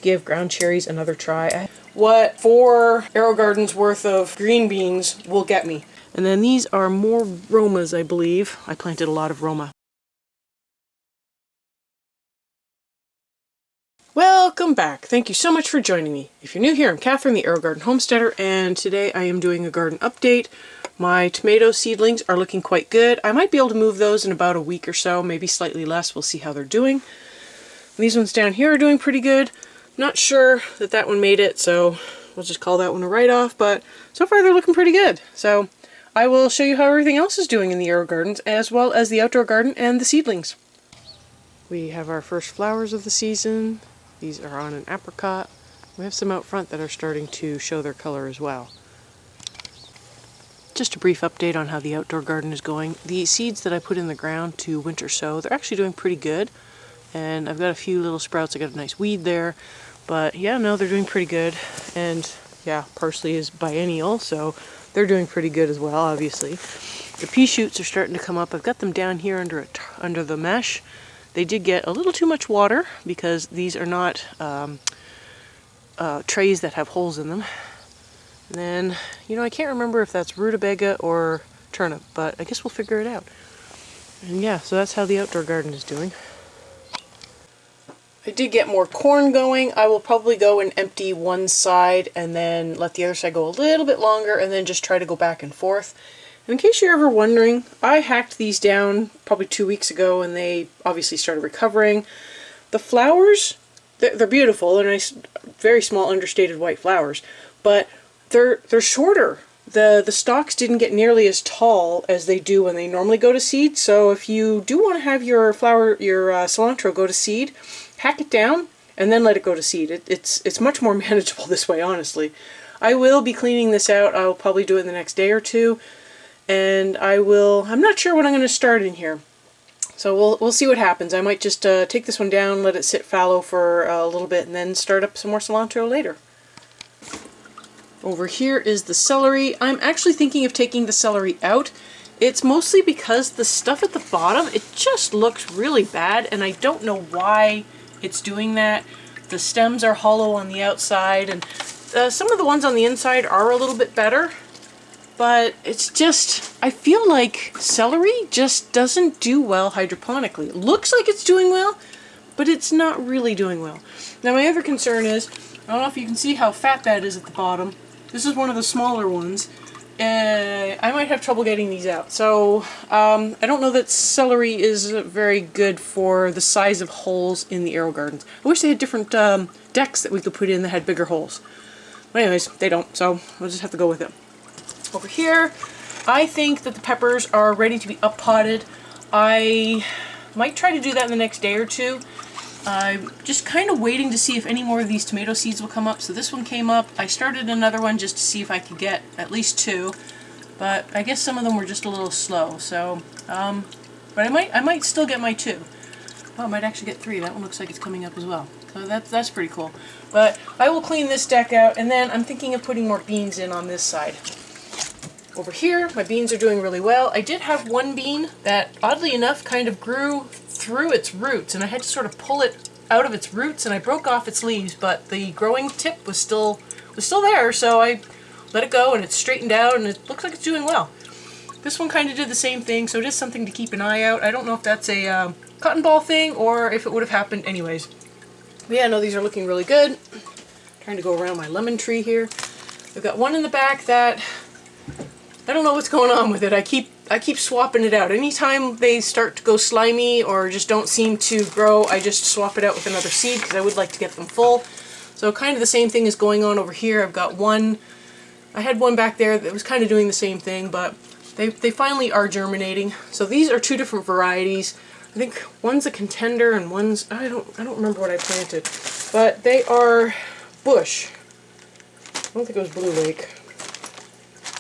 Give ground cherries another try. What 4 Aerogardens worth of green beans will get me. And then these are more Romas, I believe. I planted a lot of Roma. Welcome back. Thank you so much for joining me. If you're new here, I'm Catherine, the Aerogarden homesteader, and today I am doing a garden update. My tomato seedlings are looking quite good. I might be able to move those in about a week or so, maybe slightly less. We'll see how they're doing. These ones down here are doing pretty good. Not sure that that one made it, so we'll just call that one a write-off, but so far they're looking pretty good. So I will show you how everything else is doing in the Aerogardens, as well as the outdoor garden and the seedlings. We have our first flowers of the season. These are on an apricot. We have some out front that are starting to show their color as well. Just a brief update on how the outdoor garden is going. The seeds that I put in the ground to winter sow, they're actually doing pretty good. And I've got a few little sprouts. I got a nice weed there. But yeah, no, they're doing pretty good. And yeah, parsley is biennial, so they're doing pretty good as well, obviously. The pea shoots are starting to come up. I've got them down here under the mesh. They did get a little too much water because these are not trays that have holes in them. And then, I can't remember if that's rutabaga or turnip, but I guess we'll figure it out. And yeah, so that's how the outdoor garden is doing. I did get more corn going. I will probably go and empty one side and then let the other side go a little bit longer and then just try to go back and forth. And in case you're ever wondering, I hacked these down probably 2 weeks ago and they obviously started recovering. The flowers, they're beautiful. They're nice, very small, understated white flowers, but they're shorter. The stalks didn't get nearly as tall as they do when they normally go to seed. So if you do want to have your cilantro go to seed, hack it down and then let it go to seed. It's much more manageable this way, honestly. I will be cleaning this out. I'll probably do it in the next day or two. And I'm not sure what I'm going to start in here. So we'll see what happens. I might just take this one down, let it sit fallow for a little bit, and then start up some more cilantro later. Over here is the celery. I'm actually thinking of taking the celery out. It's mostly because the stuff at the bottom, it just looks really bad, and I don't know why it's doing that. The stems are hollow on the outside, and some of the ones on the inside are a little bit better. But it's just, I feel like celery just doesn't do well hydroponically. It looks like it's doing well, but it's not really doing well. Now my other concern is, I don't know if you can see how fat that is at the bottom. This is one of the smaller ones. I might have trouble getting these out. So I don't know that celery is very good for the size of holes in the Aerogardens. I wish they had different decks that we could put in that had bigger holes. But anyways, they don't, so we'll just have to go with it. Over here, I think that the peppers are ready to be up-potted. I might try to do that in the next day or two. I'm just kind of waiting to see if any more of these tomato seeds will come up. So this one came up. I started another one just to see if I could get at least 2. But I guess some of them were just a little slow. So, but I might still get my 2. Oh, I might actually get 3. That one looks like it's coming up as well. So that's pretty cool. But I will clean this deck out, and then I'm thinking of putting more beans in on this side. Over here, my beans are doing really well. I did have one bean that, oddly enough, kind of grew through its roots, and I had to sort of pull it out of its roots, and I broke off its leaves, but the growing tip was still there, so I let it go, and it's straightened out, and it looks like it's doing well. This one kind of did the same thing, so it is something to keep an eye out. I don't know if that's a cotton ball thing, or if it would have happened anyways. But yeah, no, these are looking really good. Trying to go around my lemon tree here. I've got one in the back that I don't know what's going on with it. I keep swapping it out. Anytime they start to go slimy or just don't seem to grow, I just swap it out with another seed because I would like to get them full. So kind of the same thing is going on over here. I've got one, I had one back there that was kind of doing the same thing, but they finally are germinating. So these are 2 different varieties. I think one's a contender and one's, I don't remember what I planted, but they are bush. I don't think it was Blue Lake.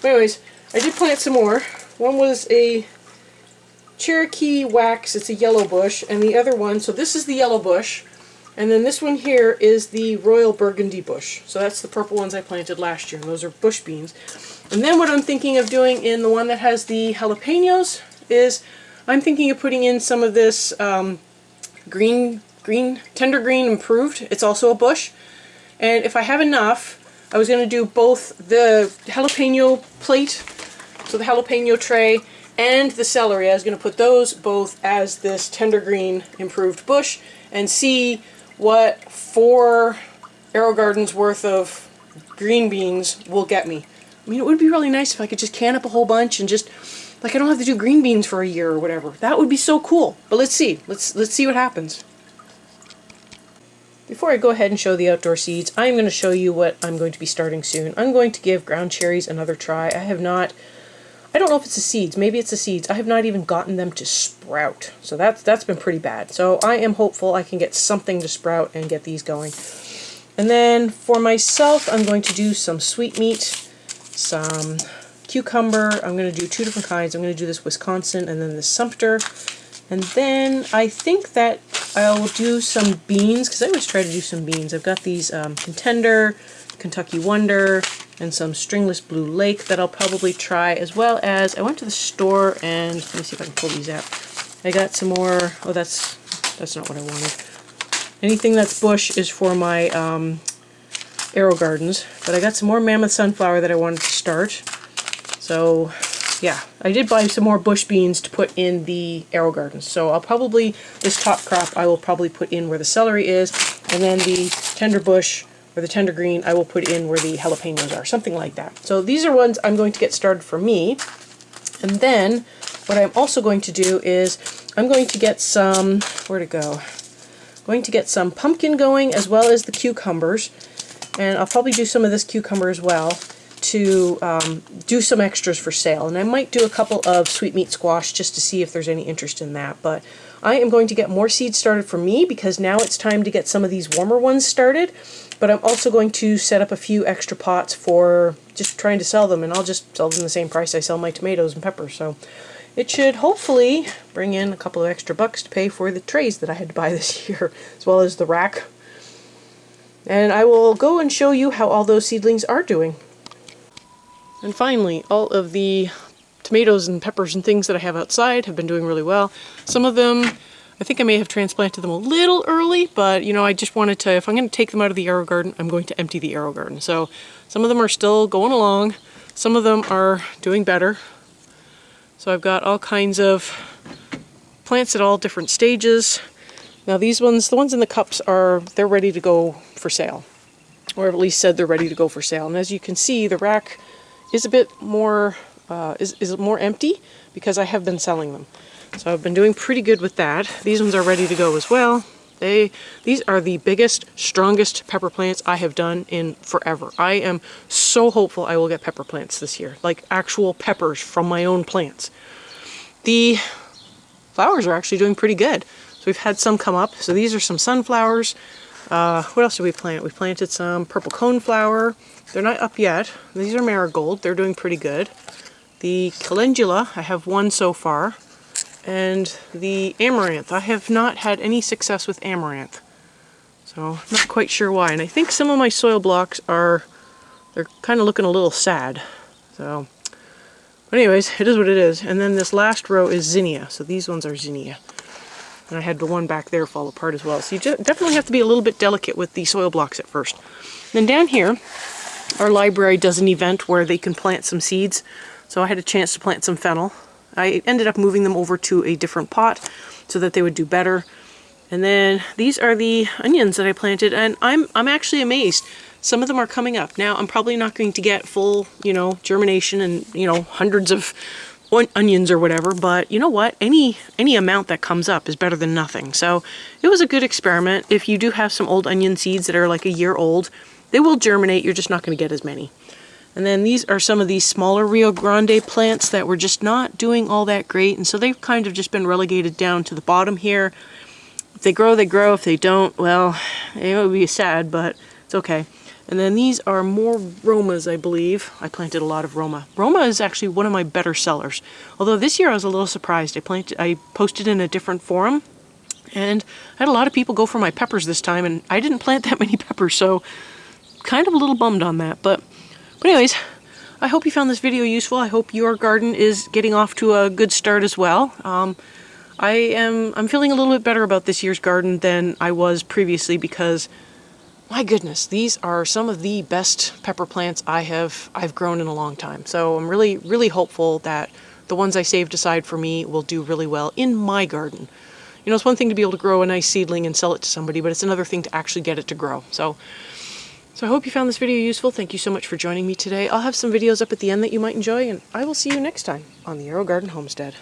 But anyways, I did plant some more. One was a Cherokee wax, it's a yellow bush, and the other one, so this is the yellow bush, and then this one here is the royal burgundy bush. So that's the purple ones I planted last year, and those are bush beans. And then what I'm thinking of doing in the one that has the jalapenos is I'm thinking of putting in some of this green green, tender green improved. It's also a bush. And if I have enough, I was going to do both the jalapeno plate, so the jalapeno tray, and the celery. I was going to put those both as this tender green improved bush and see what 4 Aerogardens worth of green beans will get me. I mean, it would be really nice if I could just can up a whole bunch and just, like, I don't have to do green beans for a year or whatever. That would be so cool. But let's see. Let's see what happens. Before I go ahead and show the outdoor seeds, I'm going to show you what I'm going to be starting soon. I'm going to give ground cherries another try. I don't know if it's the seeds. Maybe it's the seeds. I have not even gotten them to sprout. So that's been pretty bad. So I am hopeful I can get something to sprout and get these going. And then for myself, I'm going to do some sweetmeat, some cucumber. I'm going to do 2 different kinds. I'm going to do this Wisconsin and then the Sumter. And then I think that I'll do some beans, because I always try to do some beans. I've got these Contender, Kentucky Wonder, and some Stringless Blue Lake that I'll probably try, as well as I went to the store and let me see if I can pull these out. I got some more. Oh, that's not what I wanted. Anything that's bush is for my Aerogardens, but I got some more Mammoth Sunflower that I wanted to start. So yeah, I did buy some more bush beans to put in the Aerogardens. So I'll probably, this top crop, I will probably put in where the celery is, and then the tender bush or the tender green, I will put in where the jalapenos are, something like that. So these are ones I'm going to get started for me. And then what I'm also going to do is I'm going to get some, where'd it go? Going to get some pumpkin going, as well as the cucumbers. And I'll probably do some of this cucumber as well to do some extras for sale. And I might do a couple of sweetmeat squash just to see if there's any interest in that. But I am going to get more seeds started for me, because now it's time to get some of these warmer ones started. But I'm also going to set up a few extra pots for just trying to sell them, and I'll just sell them the same price I sell my tomatoes and peppers. So it should hopefully bring in a couple of extra bucks to pay for the trays that I had to buy this year, as well as the rack. And I will go and show you how all those seedlings are doing. And finally, all of the tomatoes and peppers and things that I have outside have been doing really well. Some of them, I think I may have transplanted them a little early, but you know, I just wanted to, if I'm going to take them out of the Aerogarden, I'm going to empty the Aerogarden. So some of them are still going along. Some of them are doing better. So I've got all kinds of plants at all different stages. Now these ones, the ones in the cups they're ready to go for sale. Or at least said they're ready to go for sale. And as you can see, the rack is a bit more, is more empty because I have been selling them. So I've been doing pretty good with that. These ones are ready to go as well. These are the biggest, strongest pepper plants I have done in forever. I am so hopeful I will get pepper plants this year, like actual peppers from my own plants. The flowers are actually doing pretty good. So we've had some come up. So these are some sunflowers. What else did we plant? We planted some purple coneflower. They're not up yet. These are marigold. They're doing pretty good. The calendula, I have one so far. And the amaranth. I have not had any success with amaranth. So, not quite sure why. And I think some of my soil blocks they're kind of looking a little sad. So, but anyways, it is what it is. And then this last row is zinnia. So these ones are zinnia. And I had the one back there fall apart as well. So you definitely have to be a little bit delicate with the soil blocks at first. Then down here, our library does an event where they can plant some seeds. So I had a chance to plant some fennel. I ended up moving them over to a different pot so that they would do better. And then these are the onions that I planted, and I'm actually amazed. Some of them are coming up. Now, I'm probably not going to get full, germination and, hundreds of onions or whatever, but you know what? Any amount that comes up is better than nothing. So it was a good experiment. If you do have some old onion seeds that are like a year old, they will germinate. You're just not going to get as many. And then these are some of these smaller Rio Grande plants that were just not doing all that great. And so they've kind of just been relegated down to the bottom here. If they grow, they grow. If they don't, well, it would be sad, but it's okay. And then these are more Romas, I believe. I planted a lot of Roma. Roma is actually one of my better sellers. Although this year I was a little surprised. I posted in a different forum, and I had a lot of people go for my peppers this time, and I didn't plant that many peppers, so kind of a little bummed on that. But anyways, I hope you found this video useful. I hope your garden is getting off to a good start as well. I'm feeling a little bit better about this year's garden than I was previously because, my goodness, these are some of the best pepper plants I've grown in a long time. So I'm really, really hopeful that the ones I saved aside for me will do really well in my garden. You know, it's one thing to be able to grow a nice seedling and sell it to somebody, but it's another thing to actually get it to grow. So I hope you found this video useful. Thank you so much for joining me today. I'll have some videos up at the end that you might enjoy, and I will see you next time on the Aerogarden Homestead.